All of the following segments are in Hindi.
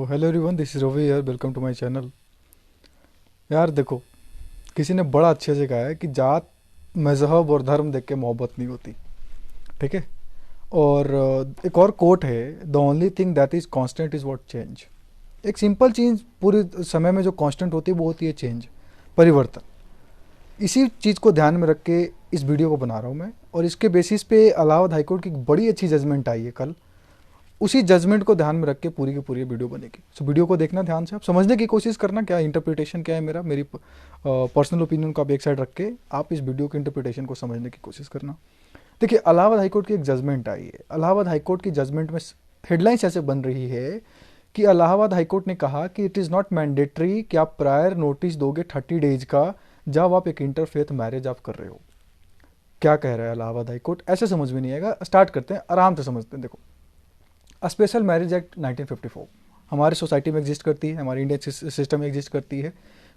Hello everyone, this is Ravi यार। Welcome to my channel. यार देखो, किसी ने बड़ा अच्छे से कहा है कि जात मज़हब और धर्म देख के मोहब्बत नहीं होती। ठीक है। और एक और कोट है, the only thing that is constant is what change. एक सिंपल चीज़ पूरे समय में जो कांस्टेंट होती है वो होती है चेंज, परिवर्तन। इसी चीज़ को ध्यान में रख के इस वीडियो को बना रहा हूँ मैं। और इसके बेसिस पे इलाहाबाद हाईकोर्ट की एक बड़ी अच्छी जजमेंट आई है कल। उसी जजमेंट को ध्यान में रख के पूरी की पूरी वीडियो बनेगी। सो वीडियो को देखना ध्यान से, आप समझने की कोशिश करना क्या इंटरप्रिटेशन क्या है मेरी पर्सनल ओपिनियन को आप एक साइड रख के आप इस वीडियो के इंटरप्रिटेशन को समझने की कोशिश करना। देखिए, इलाहाबाद हाईकोर्ट की एक जजमेंट आई है। इलाहाबाद हाईकोर्ट की जजमेंट में हेडलाइंस ऐसे बन रही है कि इलाहाबाद हाईकोर्ट ने कहा कि इट इज़ नॉट मैंडेटरी कि आप प्रायर नोटिस दोगे 30 डेज का जब आप एक इंटरफेथ मैरिज आप कर रहे हो। क्या कह रहा है इलाहाबाद हाईकोर्ट, ऐसे समझ में नहीं आएगा। स्टार्ट करते हैं, आराम से समझते हैं। देखो, स्पेशल मैरिज एक्ट 1954 हमारे सोसाइटी में एग्जिस्ट करती है, हमारे इंडियन सिस्टम में एग्जिस्ट करती है।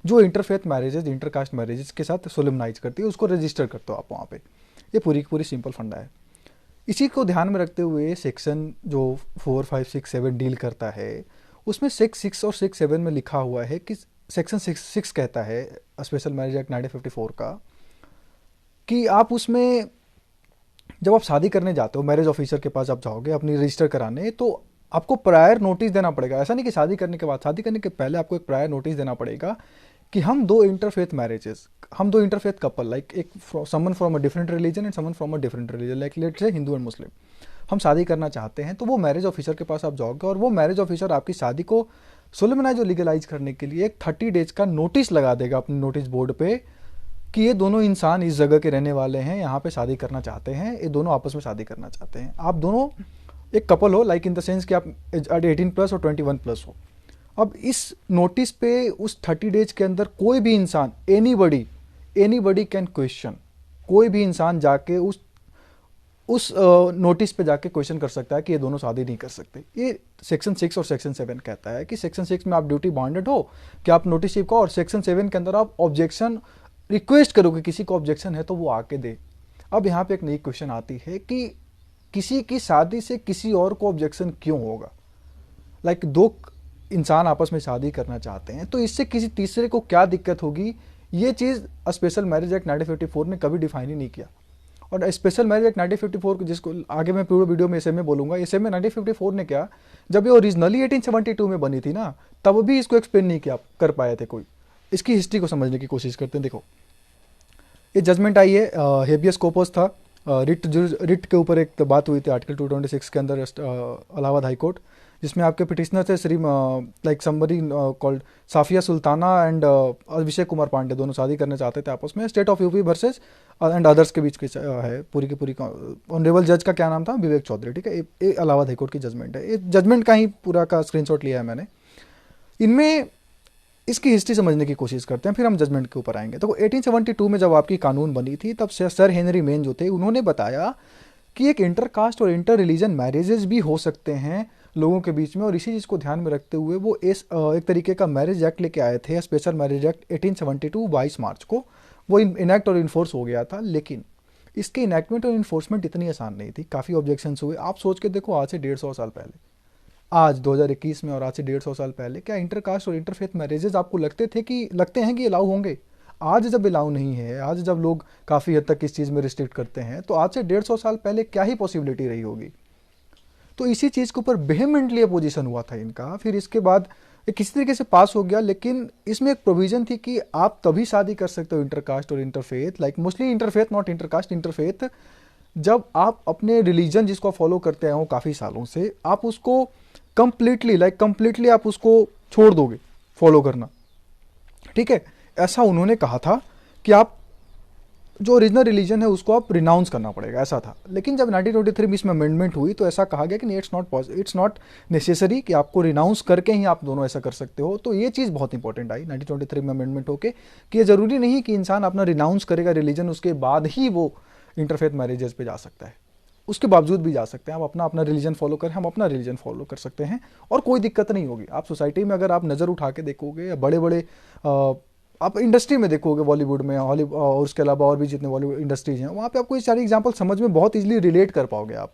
जो इंटरफेथ मैरिजेज, इंटरकास्ट मैरिजेज के साथ सोलमनाइज करती है, उसको रजिस्टर करते हो आप वहाँ पे। ये पूरी की पूरी सिंपल फंडा है। इसी को ध्यान में रखते हुए सेक्शन जो 4, 5, 6, 7 डील करता है, उसमें 6 और 6 में लिखा हुआ है कि सेक्शन 6 कहता है स्पेशल मैरिज एक्ट 1954 का कि आप उसमें जब आप शादी करने जाते हो, मैरिज ऑफिसर के पास आप जाओगे अपनी रजिस्टर कराने, तो आपको प्रायर नोटिस देना पड़ेगा। ऐसा नहीं कि शादी करने के बाद, शादी करने के पहले आपको एक प्रायर नोटिस देना पड़ेगा कि हम दो इंटरफेथ कपल, लाइक एक someone from a different religion and someone from a different religion, like let's say Hindu and Muslim, हम शादी करना चाहते हैं। तो वो मैरिज ऑफिसर के पास आप जाओगे और वो मैरिज ऑफिसर आपकी शादी को सोलमनाइज और लीगलाइज करने के लिए एक 30 डेज का नोटिस लगा देगा अपने नोटिस बोर्ड पे कि ये दोनों इंसान इस जगह के रहने वाले हैं, यहाँ पे शादी करना चाहते हैं, ये दोनों आपस में शादी करना चाहते हैं। आप दोनों एक कपल हो, लाइक इन द सेंस कि आप 18+ और 21+ हो। अब इस नोटिस पे उस 30 डेज के अंदर कोई भी इंसान, एनीबडी कैन क्वेश्चन, कोई भी इंसान जाके उस नोटिस पे जाके क्वेश्चन कर सकता है कि ये दोनों शादी नहीं कर सकते। ये सेक्शन 6 और सेक्शन 7 कहता है कि सेक्शन 6 में आप ड्यूटी बाउंडेड हो कि आप नोटिस चिपकाओ, और सेक्शन 7 के अंदर आप ऑब्जेक्शन रिक्वेस्ट करो कि किसी को ऑब्जेक्शन है तो वो आके दे। अब यहाँ पे एक नई क्वेश्चन आती है कि किसी की शादी से किसी और को ऑब्जेक्शन क्यों होगा। लाइक दो इंसान आपस में शादी करना चाहते हैं तो इससे किसी तीसरे को क्या दिक्कत होगी, ये चीज़ स्पेशल मैरिज एक्ट 1954 ने कभी डिफाइन ही नहीं किया। और स्पेशल मैरिज एक्ट 1954 को, जिसको आगे मैं पूरे वीडियो में इसे में बोलूंगा, इसे में 1954 ने क्या, जब ये ओरिजिनली 1872 में बनी थी ना, तब भी इसको एक्सप्लेन नहीं किया कर पाए थे कोई। इसकी हिस्ट्री को समझने की कोशिश करते हैं। देखो, ये जजमेंट आई है, हेबियस कोर्पस था, रिट के ऊपर एक बात हुई थी आर्टिकल 226 के अंदर इलाहाबाद हाई कोर्ट, जिसमें आपके पिटिशनर थे Shri like somebody called Safia Sultana and Abhishek Kumar Pandey, दोनों शादी करने चाहते थे आपस में। State of UP versus and others के बीच की है पूरी की पूरी। ऑनरेबल जज का क्या नाम था, विवेक चौधरी। ठीक है, ये इलाहाबाद हाई कोर्ट की जजमेंट है। ये जजमेंट का ही पूरा का स्क्रीनशॉट लिया है मैंने। इनमें इसकी हिस्ट्री समझने की कोशिश करते हैं, फिर हम जजमेंट के ऊपर आएंगे। तो 1872 में जब आपकी कानून बनी थी, तब सर हेनरी मेन जो थे, उन्होंने बताया कि एक इंटरकास्ट और इंटर रिलीजन मैरिजेस भी हो सकते हैं लोगों के बीच में। और इसी चीज़ को ध्यान में रखते हुए वो एक तरीके का मैरिज एक्ट लेके आए थे, स्पेशल मैरिज एक्ट 1872, 22 मार्च को वो इनैक्ट और इन्फोर्स हो गया था। लेकिन इसके इनैक्टमेंट और इन्फोर्समेंट इतनी आसान नहीं थी, काफ़ी ऑब्जेक्शंस हुए। आप सोच के देखो, आज से 150 साल पहले, आज 2021 में और आज से 150 साल पहले, क्या इंटरकास्ट और इंटरफेथ मैरिजेज आपको लगते हैं कि अलाउ होंगे? आज जब अलाउ नहीं है, आज जब लोग काफ़ी हद तक इस चीज़ में रिस्ट्रिक्ट करते हैं, तो आज से 150 साल पहले क्या ही पॉसिबिलिटी रही होगी। तो इसी चीज़ के ऊपर वेहेमेंटली अपोजिशन हुआ था इनका। फिर इसके बाद ये किसी तरीके से पास हो गया, लेकिन इसमें एक प्रोविजन थी कि आप तभी शादी कर सकते हो इंटरकास्ट और interfaith, like mostly interfaith, not intercaste, interfaith, जब आप अपने रिलीजन जिसको फॉलो करते आए हो काफ़ी सालों से, आप उसको कंप्लीटली आप उसको छोड़ दोगे फॉलो करना। ठीक है, ऐसा उन्होंने कहा था कि आप जो ओरिजिनल रिलीजन है उसको आप रिनाउंस करना पड़ेगा, ऐसा था। लेकिन जब 1923 में इसमें अमेंडमेंट हुई तो ऐसा कहा गया कि नहीं, इट्स नॉट नेसेसरी कि आपको रिनाउंस करके ही आप दोनों ऐसा कर सकते हो। तो ये चीज़ बहुत इंपॉर्टेंट आई 1923 में अमेंडमेंट होके कि ये ज़रूरी नहीं कि इंसान अपना रिनाउंस करेगा रिलीजन, उसके बाद ही वो इंटरफेथ मैरिजेस पे जा सकता है। उसके बावजूद भी जा सकते हैं, आप अपना रिलीजन फॉलो करें, हम अपना रिलीजन फॉलो कर सकते हैं और कोई दिक्कत नहीं होगी। आप सोसाइटी में अगर आप नज़र उठा के देखोगे, या बड़े बड़े आप इंडस्ट्री में देखोगे, बॉलीवुड में, हॉलीवुड और उसके अलावा और भी जितने बॉलीवुड इंडस्ट्रीज हैं, वहाँ पे आपको ये सारी एग्जांपल समझ में बहुत इजीली रिलेट कर पाओगे आप।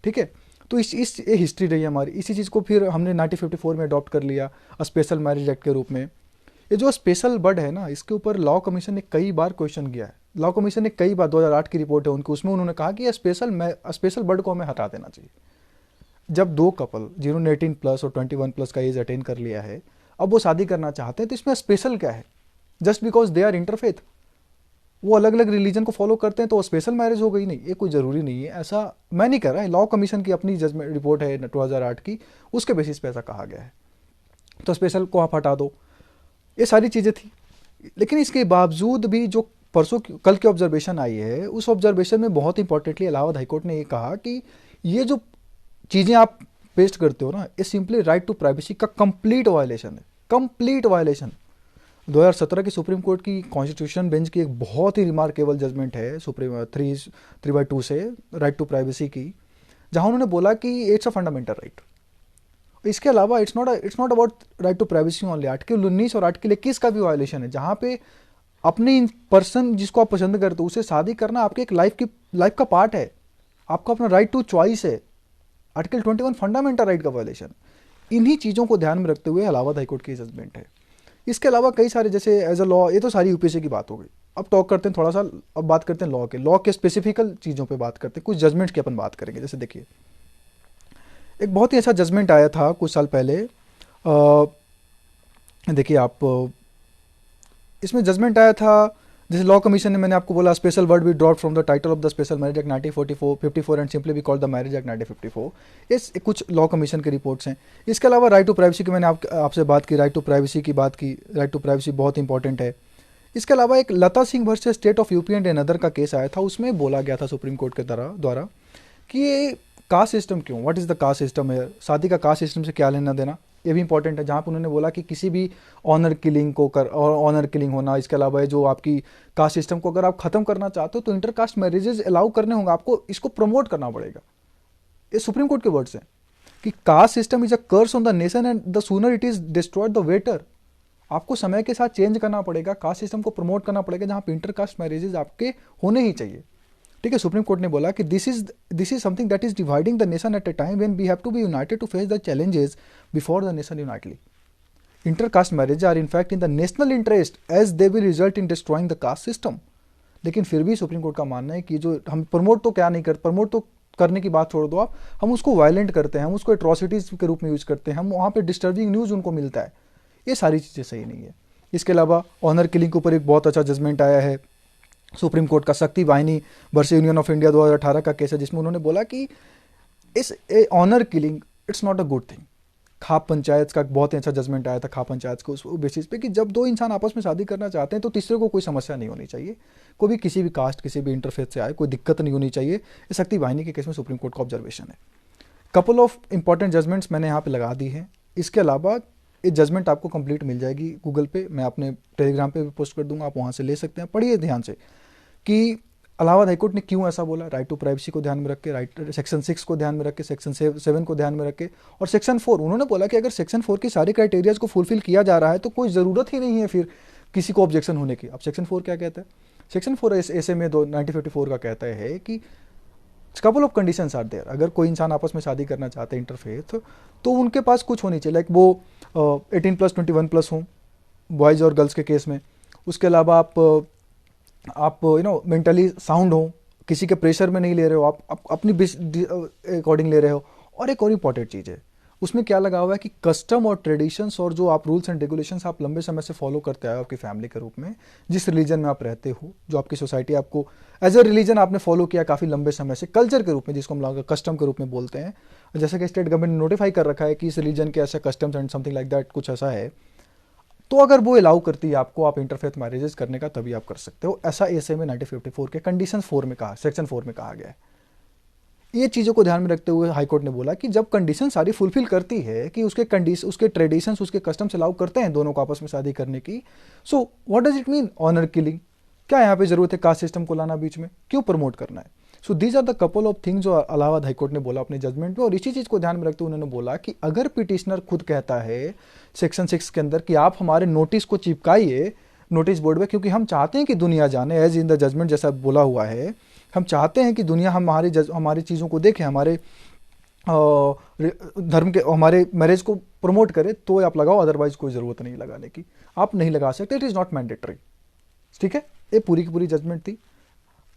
ठीक है, तो इस ये हिस्ट्री रही है हमारी। इसी चीज़ को फिर हमने 1954 में अडॉप्ट कर लिया स्पेशल मैरिज एक्ट के रूप में। ये जो स्पेशल बर्ड है ना, इसके ऊपर लॉ कमीशन ने कई बार क्वेश्चन किया है। लॉ कमीशन ने कई बार, 2008 की रिपोर्ट है उनकी, उसमें उन्होंने कहा कि ये स्पेशल बर्ड को हमें हटा देना चाहिए। जब दो कपल जिन्होंने 18 प्लस और 21 प्लस का एज अटेन कर लिया है, अब वो शादी करना चाहते हैं, तो इसमें स्पेशल क्या है? Just because they are interfaith, वो अलग अलग रिलीजन को फॉलो करते हैं तो स्पेशल मैरिज हो गई? नहीं, ये कोई ज़रूरी नहीं है, ऐसा मैं नहीं कह रहा है। लॉ कमीशन की अपनी जजमेंट रिपोर्ट है 2008 की, उसके बेसिस पे ऐसा कहा गया है। तो स्पेशल को आप हटा दो, ये सारी चीज़ें थी। लेकिन इसके बावजूद भी जो कल की ऑब्जर्वेशन आई है, उस ऑब्जर्वेशन में बहुत इंपॉर्टेंटली इलाहाबाद हाईकोर्ट ने ये कहा कि ये जो चीज़ें आप पेस्ट करते हो ना, ये सिंपली राइट टू प्राइवेसी का कंप्लीट वायलेशन है, कंप्लीट वायलेशन। 2017 की सुप्रीम कोर्ट की कॉन्स्टिट्यूशन बेंच की एक बहुत ही रिमार्केबल जजमेंट है सुप्रीम 3/2 से राइट टू प्राइवेसी की, जहां उन्होंने बोला कि इट्स अ फंडामेंटल राइट। इसके अलावा it's not about right to privacy only. Article 19 और आर्टिकल 21 का भी वायलेशन है, जहां पे अपनी पर्सन जिसको आप पसंद करते हो उसे शादी करना आपके एक लाइफ का पार्ट है, आपका अपना राइट टू चॉइस है। आर्टिकल 21 फंडामेंटल राइट का वायलेशन। इन्हीं चीज़ों को ध्यान में रखते हुए इलाहाबाद हाईकोर्ट की जजमेंट है। इसके अलावा कई सारे, जैसे एज अ लॉ, ये तो सारी यूपीएससी की बात हो गई। अब टॉक करते हैं थोड़ा सा, अब बात करते हैं लॉ के स्पेसिफिकल चीज़ों पे बात करते हैं, कुछ जजमेंट्स की अपन बात करेंगे। जैसे देखिए, एक बहुत ही अच्छा जजमेंट आया था कुछ साल पहले। देखिए आप, इसमें जजमेंट आया था, जैसे लॉ कमीशन ने, मैंने आपको बोला special word be drop from the title of the special marriage act 1954 and simply be called the marriage act 1954। इस कुछ लॉ कमीशन की रिपोर्ट्स हैं। इसके अलावा राइट टू प्राइवेसी की मैंने आपसे बात की, राइट टू प्राइवेसी की बात की, राइट टू प्राइवेसी बहुत इंपॉर्टेंट है। इसके अलावा एक Lata Singh versus state of UP and another का केस आया था, उसमें बोला गया था सुप्रीम कोर्ट के द्वारा कि ये कास्ट सिस्टम क्यों, what is the caste system है, शादी का कास्ट सिस्टम से क्या लेना देना, ये भी इंपॉर्टेंट है। जहाँ पर उन्होंने बोला कि किसी भी ऑनर किलिंग और ऑनर किलिंग होना, इसके अलावा जो आपकी कास्ट सिस्टम को अगर आप खत्म करना चाहते हो तो इंटरकास्ट मैरिजेज अलाउ करने होंगे, आपको इसको प्रमोट करना पड़ेगा। ये सुप्रीम कोर्ट के वर्ड्स हैं कि caste system is a curse on the nation and the sooner it is destroyed the better. आपको समय के साथ चेंज करना पड़ेगा, कास्ट सिस्टम को प्रमोट करना पड़ेगा, जहाँ पे इंटरकास्ट मैरिजेज आपके होने ही चाहिए। ठीक है, सुप्रीम कोर्ट ने बोला कि this is something that is dividing the nation at a time when we have to be united to face the challenges before the nation unitedly. Intercaste marriage are in fact in the national interest as they will result in destroying the caste system. लेकिन फिर भी सुप्रीम कोर्ट का मानना है कि जो हम प्रमोट तो क्या नहीं करते, प्रमोट तो करने की बात छोड़ दो आप, हम उसको वायलेंट करते हैं, हम उसको एट्रोसिटीज के रूप में यूज करते हैं, हम वहाँ पे डिस्टर्बिंग न्यूज़ उनको मिलता है। ये सारी चीज़ें सही नहीं है। इसके अलावा ऑनर किलिंग के ऊपर एक बहुत अच्छा जजमेंट आया है सुप्रीम कोर्ट का, शक्ति वाहिनी वर्सेस यूनियन ऑफ इंडिया 2018 का केस है, जिसमें उन्होंने बोला कि इस honour killing it's not a good thing. Khap panchayat का बहुत ही अच्छा जजमेंट आया था, खाप पंचायत को उस बेसिस पे कि जब दो इंसान आपस में शादी करना चाहते हैं तो तीसरे को कोई समस्या नहीं होनी चाहिए, कोई भी किसी भी कास्ट किसी भी इंटरफेथ से आए कोई दिक्कत नहीं होनी चाहिए। ये शक्ति वाहिनी के केस में सुप्रीम कोर्ट का ऑब्जर्वेशन है। कपल ऑफ इंपॉर्टेंट जजमेंट्स मैंने यहाँ पे लगा दी हैं। इसके अलावा ये जजमेंट आपको कंप्लीट मिल जाएगी गूगल पे, मैं अपने टेलीग्राम पे भी पोस्ट कर दूंगा, आप वहाँ से ले सकते हैं। पढ़िए ध्यान से कि इलाहाबाद हाईकोर्ट ने क्यों ऐसा बोला, राइट टू प्राइवेसी को ध्यान में रख के, राइट सेक्शन 6 को ध्यान में रख के, सेक्शन 7 को ध्यान में रख के, और सेक्शन 4 उन्होंने बोला कि अगर सेक्शन 4 की सारी क्राइटेरियाज को फुलफिल किया जा रहा है तो कोई ज़रूरत ही नहीं है फिर किसी को ऑब्जेक्शन होने की। अब सेक्शन 4 क्या कहता है? सेक्शन 4 ऐसे में 1954 का कहता है कि couple of conditions are there. अगर कोई इंसान आपस में शादी करना चाहते हैं इंटरफेथ, तो उनके पास कुछ होनी चाहिए, लाइक वो 18 प्लस 21 प्लस हों बॉयज़ और गर्ल्स के केस में। उसके अलावा आप मेंटली साउंड हो, किसी के प्रेशर में नहीं ले रहे हो, आप अपनी अकॉर्डिंग ले रहे हो। और एक और इम्पॉर्टेंट चीज़ है उसमें क्या लगा हुआ है कि कस्टम और ट्रेडिशंस और जो आप रूल्स एंड रेगुलेशंस आप लंबे समय से फॉलो करते आए हो आपकी फैमिली के रूप में, जिस रिलीजन में आप रहते हो, जो आपकी सोसाइटी आपको एज अ रिलीजन आपने फॉलो किया काफ़ी लंबे समय से, कल्चर के रूप में जिसको हम कस्टम के रूप में बोलते हैं, जैसे कि स्टेट गवर्नमेंट ने नोटिफाई कर रखा है कि इस रिलीजन के ऐसे customs and something like that कुछ ऐसा है, तो अगर वो अलाउ करती है आपको आप इंटरफेथ मैरिजेस करने का, तभी आप कर सकते हो। ऐसा एसए में 1954 के कंडीशन 4 में कहा, सेक्शन 4 में कहा गया है। ये चीज़ों को ध्यान में रखते हुए हाईकोर्ट ने बोला कि जब कंडीशन सारी फुलफिल करती है कि उसके ट्रेडिशंस उसके कस्टम्स अलाउ करते हैं दोनों को आपस में शादी करने की, so what does it mean honour killing? क्या यहाँ पे जरूरत है कास्ट सिस्टम को लाना बीच में, क्यों प्रमोट करना है? So these are the couple of things जो इलाहाबाद हाईकोर्ट ने बोला अपने जजमेंट में। और इसी चीज़ को ध्यान में रखते हुए उन्होंने बोला कि अगर पिटिशनर खुद कहता है सेक्शन 6 के अंदर कि आप हमारे नोटिस को चिपकाइए नोटिस बोर्ड में, क्योंकि हम चाहते हैं कि दुनिया जाने, एज इन द जजमेंट जैसा बोला हुआ है, हम चाहते हैं कि दुनिया हमारी चीज़ों को देखे, हमारे धर्म के हमारे मैरिज को प्रमोट करे तो आप लगाओ, अदरवाइज कोई ज़रूरत नहीं लगाने की, आप नहीं लगा सकते, इट इज़ नॉट मैंडेटरी। ठीक है, ये पूरी की पूरी जजमेंट थी,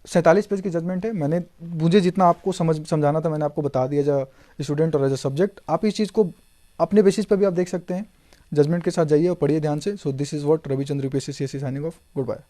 47 पेज की जजमेंट है। मैंने मुझे जितना आपको समझाना था मैंने आपको बता दिया, एज अ स्टूडेंट और एज अ सब्जेक्ट। आप इस चीज़ को अपने बेसिस पर भी आप देख सकते हैं, जजमेंट के साथ जाइए और पढ़िए ध्यान से। So this is what Ravichandra UPSC signing off, good bye.